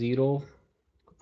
0،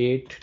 8،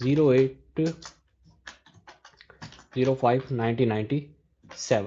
08/05/1997،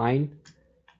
9،